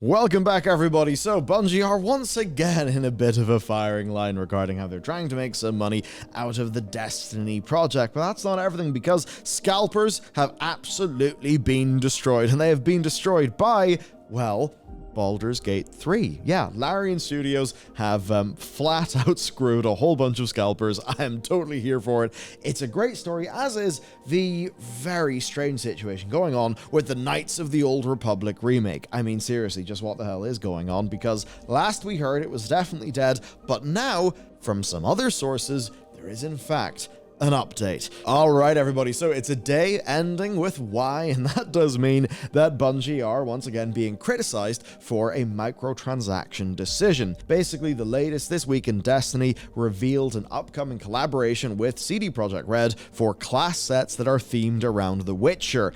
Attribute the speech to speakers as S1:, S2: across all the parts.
S1: Welcome back, everybody. So, Bungie are once again in a bit of a firing line regarding how they're trying to make some money out of the Destiny project. But that's not everything, because scalpers have absolutely been destroyed, and they have been destroyed by, well, Baldur's Gate 3. Yeah, Larian Studios have flat out screwed a whole bunch of scalpers. I am totally here for it. It's a great story, as is the very strange situation going on with the Knights of the Old Republic remake. I mean, seriously, just what the hell is going on? Because last we heard it was definitely dead, but now, from some other sources, there is in fact an update. All right, everybody, so it's a day ending with Y, and that does mean that Bungie are once again being criticized for a microtransaction decision. Basically, the latest this week in Destiny revealed an upcoming collaboration with CD Projekt Red for class sets that are themed around The Witcher.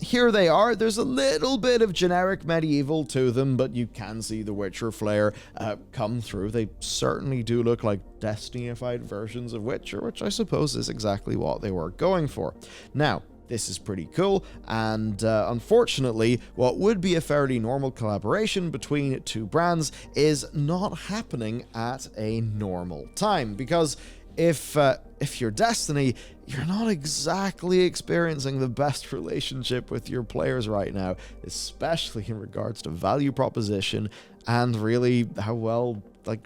S1: Here they are. There's a little bit of generic medieval to them, but you can see the Witcher flair come through. They certainly do look like Destiny-ified versions of Witcher, which I suppose is exactly what they were going for. Now, this is pretty cool, and unfortunately, what would be a fairly normal collaboration between two brands is not happening at a normal time, because if you're Destiny, you're not exactly experiencing the best relationship with your players right now, especially in regards to value proposition and really how well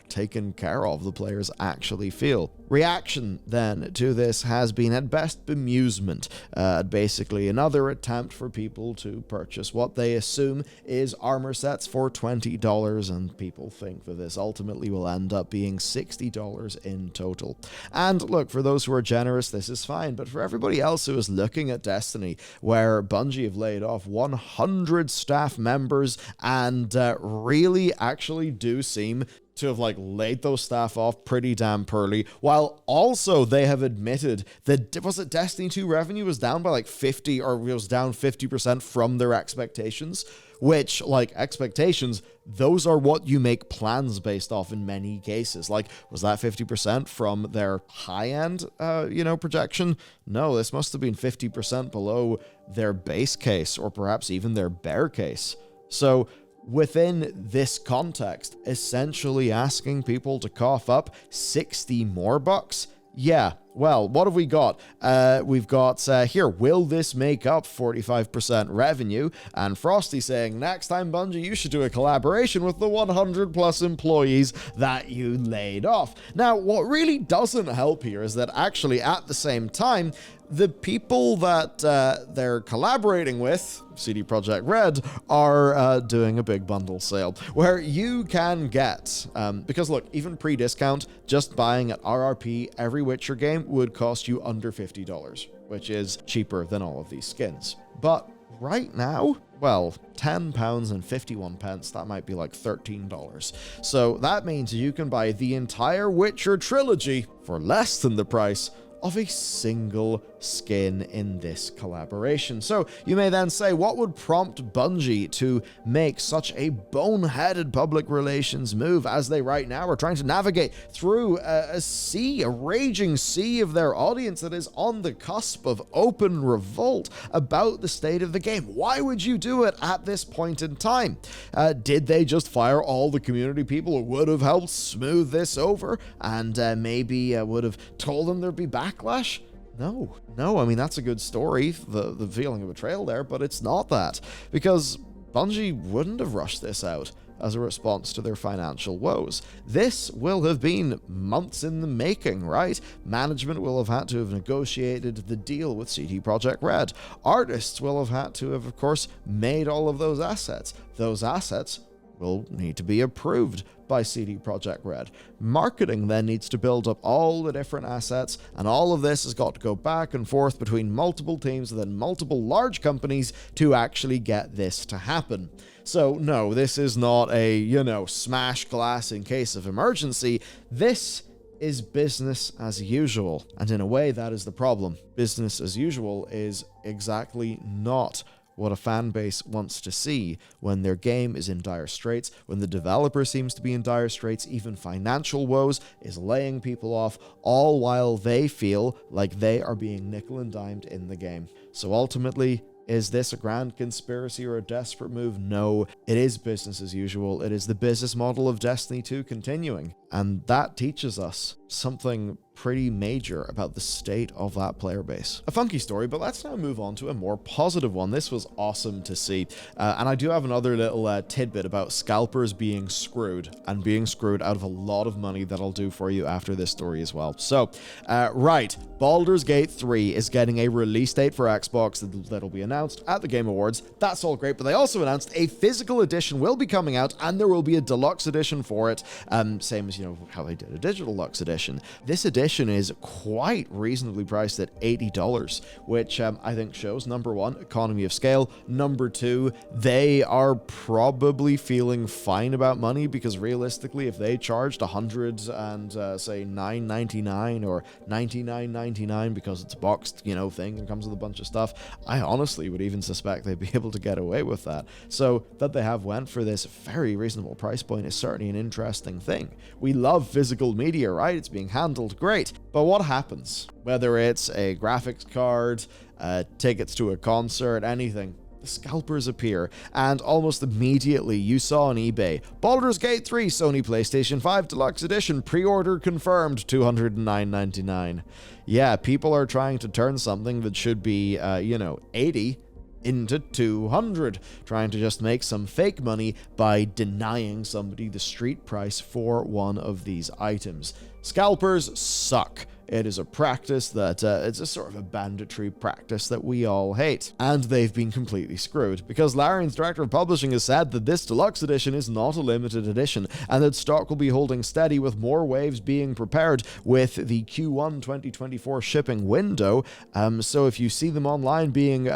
S1: taken care of the players actually feel. Reaction then to this has been at best bemusement, basically another attempt for people to purchase what they assume is armor sets for $20, and people think that this ultimately will end up being $60 in total. And look, for those who are generous, this is fine, but for everybody else who is looking at Destiny, where Bungie have laid off 100 staff members and really actually do seem to have laid those staff off pretty damn poorly, while also they have admitted that, was it Destiny 2 revenue was down by 50, or was down 50% from their expectations, which, expectations, those are what you make plans based off in many cases. Was that 50% from their high-end, projection? No, this must have been 50% below their base case, or perhaps even their bear case. So, within this context, essentially asking people to cough up 60 more bucks? Yeah, well, what have we got? We've got here, will this make up 45% revenue? And Frosty saying, next time, Bungie, you should do a collaboration with the 100 plus employees that you laid off. Now, what really doesn't help here is that actually at the same time, the people that they're collaborating with, CD Projekt Red, are doing a big bundle sale where you can get, because look, even pre-discount, just buying at RRP every Witcher game would cost you under $50, which is cheaper than all of these skins. But right now, well, £10.51, that might be $13. So that means you can buy the entire Witcher trilogy for less than the price of a single skin in this collaboration. So you may then say, what would prompt Bungie to make such a boneheaded public relations move, as they right now are trying to navigate through a raging sea of their audience that is on the cusp of open revolt about the state of the game? Why would you do it at this point in time? Did they just fire all the community people who would have helped smooth this over, and maybe would have told them there'd be backlash? No, I mean, that's a good story, the feeling of betrayal there, but it's not that, because Bungie wouldn't have rushed this out as a response to their financial woes. This will have been months in the making, right? Management will have had to have negotiated the deal with CD Projekt Red. Artists will have had to have, of course, made all of those assets. Those assets will need to be approved by CD Projekt Red. Marketing then needs to build up all the different assets, and all of this has got to go back and forth between multiple teams and then multiple large companies to actually get this to happen. So no, this is not a, smash glass in case of emergency. This is business as usual, and in a way that is the problem. Business as usual is exactly not what a fan base wants to see when their game is in dire straits, when the developer seems to be in dire straits, even financial woes is laying people off, all while they feel like they are being nickel and dimed in the game. So ultimately, Is this a grand conspiracy or a desperate move? No, it is business as usual. It is the business model of Destiny 2 continuing. And that teaches us something pretty major about the state of that player base. A funky story, but let's now move on to a more positive one. This was awesome to see. And I do have another little tidbit about scalpers being screwed, and being screwed out of a lot of money that I'll do for you after this story as well. So, right, Baldur's Gate 3 is getting a release date for Xbox that'll be announced at the Game Awards. That's all great, but they also announced a physical edition will be coming out, and there will be a deluxe edition for it, same as, how they did a digital deluxe edition. This edition is quite reasonably priced at $80, which I think shows, number one, economy of scale. Number two, they are probably feeling fine about money, because realistically, if they charged $100 and say $9.99 or $99.99 because it's a boxed, thing and comes with a bunch of stuff, I honestly would even suspect they'd be able to get away with that. So that they have went for this very reasonable price point is certainly an interesting thing. We love physical media, right? It's being handled great. But what happens? Whether it's a graphics card, tickets to a concert, anything, the scalpers appear, and almost immediately you saw on eBay, Baldur's Gate 3 Sony PlayStation 5 Deluxe Edition, pre-order confirmed, $209.99. Yeah, people are trying to turn something that should be, 80 into 200, trying to just make some fake money by denying somebody the street price for one of these items. Scalpers suck. It is a practice that, it's a sort of a banditry practice that we all hate. And they've been completely screwed, because Larian's director of publishing has said that this deluxe edition is not a limited edition, and that stock will be holding steady with more waves being prepared with the Q1 2024 shipping window. So if you see them online being,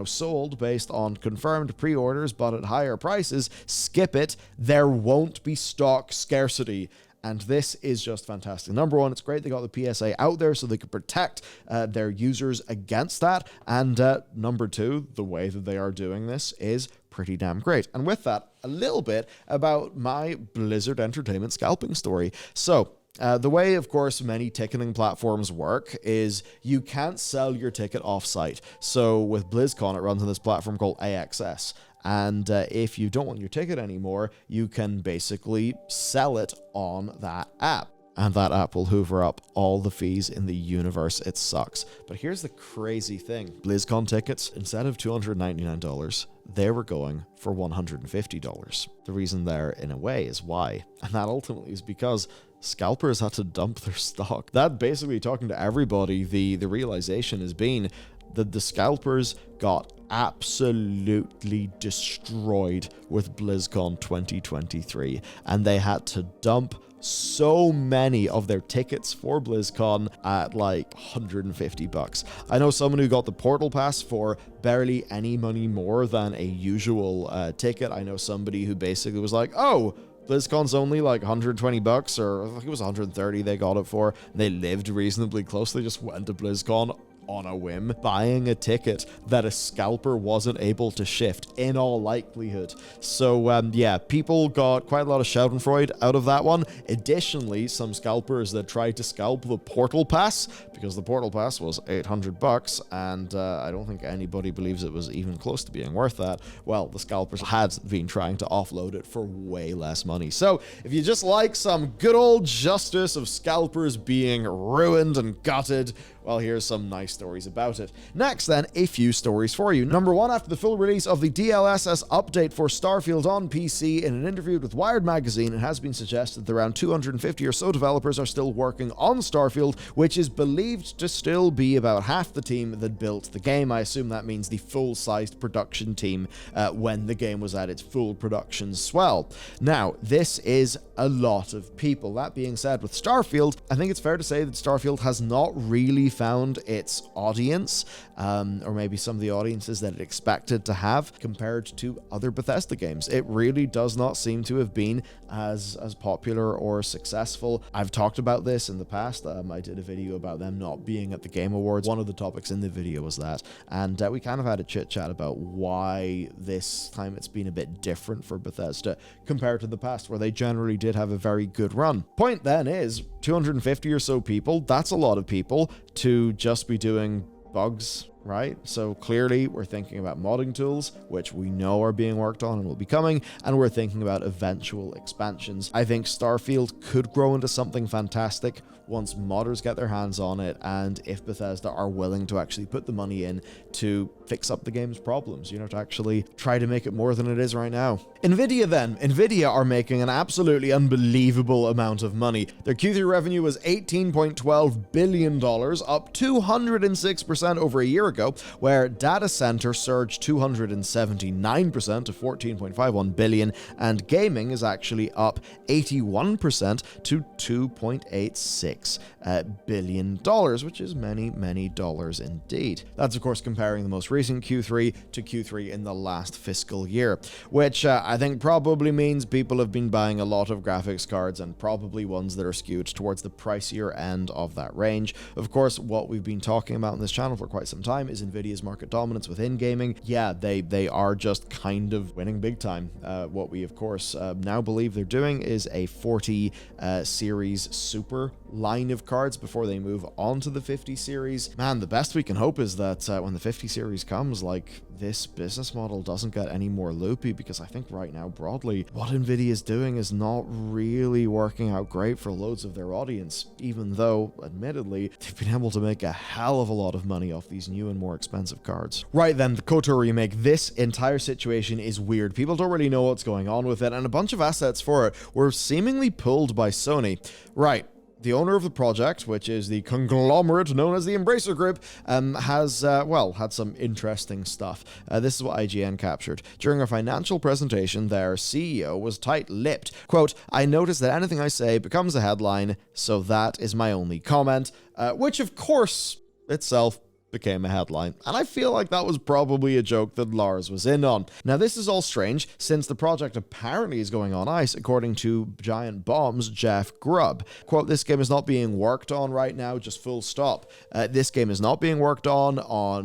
S1: sold based on confirmed pre-orders but at higher prices, skip it. There won't be stock scarcity. And this is just fantastic. Number one, it's great they got the PSA out there so they could protect their users against that. And number two, the way that they are doing this is pretty damn great. And with that, a little bit about my Blizzard Entertainment scalping story. So, the way, of course, many ticketing platforms work is you can't sell your ticket off-site. So with BlizzCon, it runs on this platform called AXS. And if you don't want your ticket anymore, you can basically sell it on that app. And that app will hoover up all the fees in the universe. It sucks. But here's the crazy thing. BlizzCon tickets, instead of $299, they were going for $150. The reason there, in a way, is why. And that ultimately is because scalpers had to dump their stock. That basically, talking to everybody, the realization has been that the scalpers got absolutely destroyed with BlizzCon 2023, and they had to dump so many of their tickets for BlizzCon at like $150. I know someone who got the Portal Pass for barely any money more than a usual ticket. I know somebody who basically was like, oh, BlizzCon's only like $120, or I think it was $130 they got it for. They lived reasonably close. They just went to BlizzCon on a whim, buying a ticket that a scalper wasn't able to shift in all likelihood. So yeah, people got quite a lot of schadenfreude out of that one. Additionally, some scalpers that tried to scalp the Portal Pass, because the Portal Pass was $800, and I don't think anybody believes it was even close to being worth that. Well, the scalpers had been trying to offload it for way less money. So if you just like some good old justice of scalpers being ruined and gutted, well, here's some nice stories about it. Next, then, a few stories for you. Number one, after the full release of the DLSS update for Starfield on PC, in an interview with Wired Magazine, it has been suggested that around 250 or so developers are still working on Starfield, which is believed to still be about half the team that built the game. I assume that means the full-sized production team when the game was at its full production swell. Now, this is a lot of people. That being said, with Starfield, I think it's fair to say that Starfield has not really found its audience, or maybe some of the audiences that it expected to have compared to other Bethesda games. It really does not seem to have been as popular or successful. I've talked about this in the past. I did a video about them not being at the Game Awards. One of the topics in the video was that, and we kind of had a chit chat about why this time it's been a bit different for Bethesda compared to the past, where they generally did have a very good run. Point then is 250 or so people, that's a lot of people to just be doing bugs right? So clearly we're thinking about modding tools, which we know are being worked on and will be coming, and we're thinking about eventual expansions. I think Starfield could grow into something fantastic once modders get their hands on it, and if Bethesda are willing to actually put the money in to fix up the game's problems, you know, to actually try to make it more than it is right now. Nvidia are making an absolutely unbelievable amount of money. Their Q3 revenue was $18.12 billion, up 206% over a year ago, where data center surged 279% to $14.51 billion, and gaming is actually up 81% to $2.86 billion, which is many dollars indeed. That's of course comparing the most recent Q3 to Q3 in the last fiscal year, which I think probably means people have been buying a lot of graphics cards, and probably ones that are skewed towards the pricier end of that range. Of course, what we've been talking about in this channel for quite some time is Nvidia's market dominance within gaming. Yeah, they are just kind of winning big time. What we of course now believe they're doing is a 40 series Super line of cards before they move on to the 50 series. Man, the best we can hope is that when the 50 series comes, like, this business model doesn't get any more loopy, because I think right now, broadly, what Nvidia is doing is not really working out great for loads of their audience, even though, admittedly, they've been able to make a hell of a lot of money off these new and more expensive cards. Right then, the KOTOR remake. This entire situation is weird. People don't really know what's going on with it, and a bunch of assets for it were seemingly pulled by Sony. Right. The owner of the project, which is the conglomerate known as the Embracer Group, has, had some interesting stuff. This is what IGN captured. During a financial presentation, their CEO was tight-lipped. Quote, "I notice that anything I say becomes a headline, so that is my only comment," which, of course, itself became a headline. And I feel like that was probably a joke that Lars was in on. Now, this is all strange, since the project apparently is going on ice, according to Giant Bomb's Jeff Grubb. Quote, "This game is not being worked on right now, just full stop. This game is not being worked on,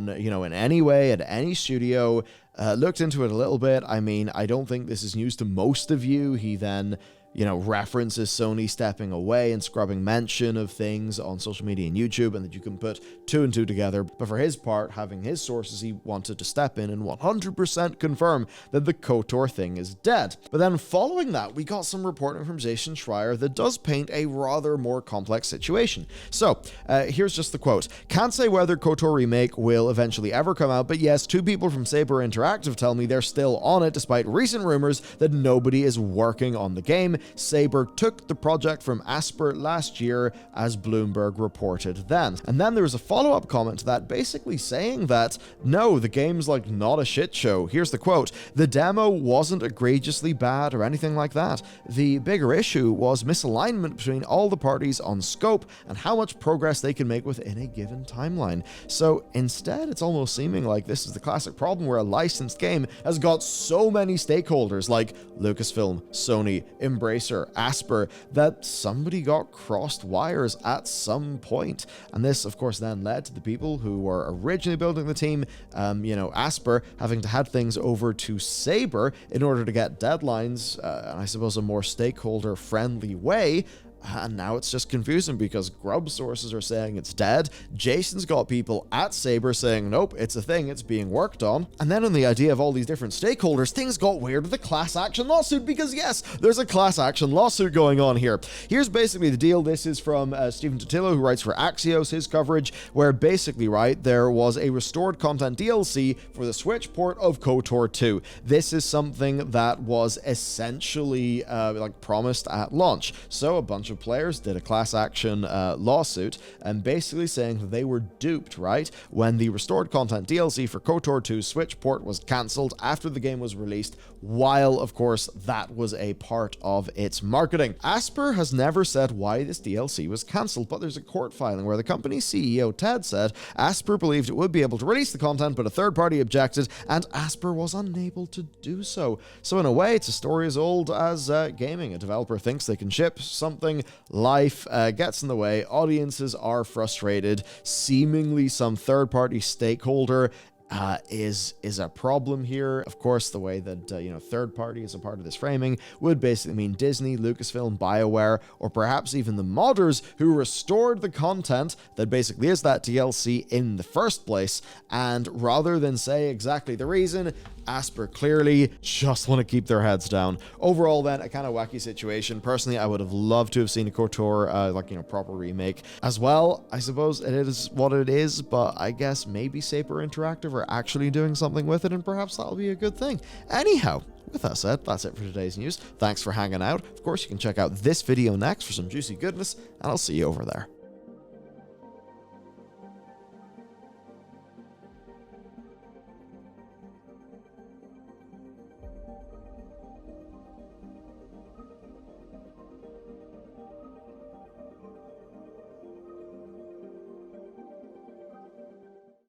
S1: in any way, at any studio. Looked into it a little bit. I mean, I don't think this is news to most of you." He then references Sony stepping away and scrubbing mention of things on social media and YouTube, and that you can put two and two together. But for his part, having his sources, he wanted to step in and 100% confirm that the KOTOR thing is dead. But then following that, we got some reporting from Jason Schreier that does paint a rather more complex situation. So, here's just the quote. "Can't say whether KOTOR remake will eventually ever come out, but yes, two people from Saber Interactive tell me they're still on it despite recent rumors that nobody is working on the game. Saber took the project from Asper last year, as Bloomberg reported then." And then there was a follow-up comment to that, basically saying that, no, the game's like not a shit show. Here's the quote. "The demo wasn't egregiously bad or anything like that. The bigger issue was misalignment between all the parties on scope and how much progress they can make within a given timeline." So instead, it's almost seeming like this is the classic problem where a licensed game has got so many stakeholders like Lucasfilm, Sony, Embracer, Asper, that somebody got crossed wires at some point. And this, of course, then led to the people who were originally building the team, Asper, having to hand things over to Saber in order to get deadlines, and I suppose a more stakeholder-friendly way. And now it's just confusing because Grubb sources are saying it's dead. Jason's got people at Saber saying, nope, it's a thing, it's being worked on. And then on the idea of all these different stakeholders, things got weird with the class action lawsuit, because yes, there's a class action lawsuit going on here. Here's basically the deal. This is from Stephen Totillo, who writes for Axios, his coverage, where basically, right, there was a restored content DLC for the Switch port of KOTOR 2. This is something that was essentially promised at launch. So a bunch of players did a class action lawsuit, and basically saying that they were duped, right, when the restored content DLC for KOTOR 2's Switch port was cancelled after the game was released, while of course that was a part of its marketing. Asper has never said why this DLC was cancelled, but there's a court filing where the company's CEO Ted said Asper believed it would be able to release the content, but a third party objected and Asper was unable to do so. So in a way, it's a story as old as gaming. A developer thinks they can ship something, life gets in the way, audiences are frustrated, seemingly some third-party stakeholder is a problem here. Of course, the way that, third party is a part of this framing would basically mean Disney, Lucasfilm, BioWare, or perhaps even the modders who restored the content that basically is that DLC in the first place. And rather than say exactly the reason, Asper clearly just want to keep their heads down. Overall, then, a kind of wacky situation. Personally, I would have loved to have seen a KOTOR, proper remake as well. I suppose it is what it is, but I guess maybe Saber Interactive are actually doing something with it, and perhaps that'll be a good thing. Anyhow, with that said, that's it for today's news. Thanks for hanging out. Of course, you can check out this video next for some juicy goodness, and I'll see you over there.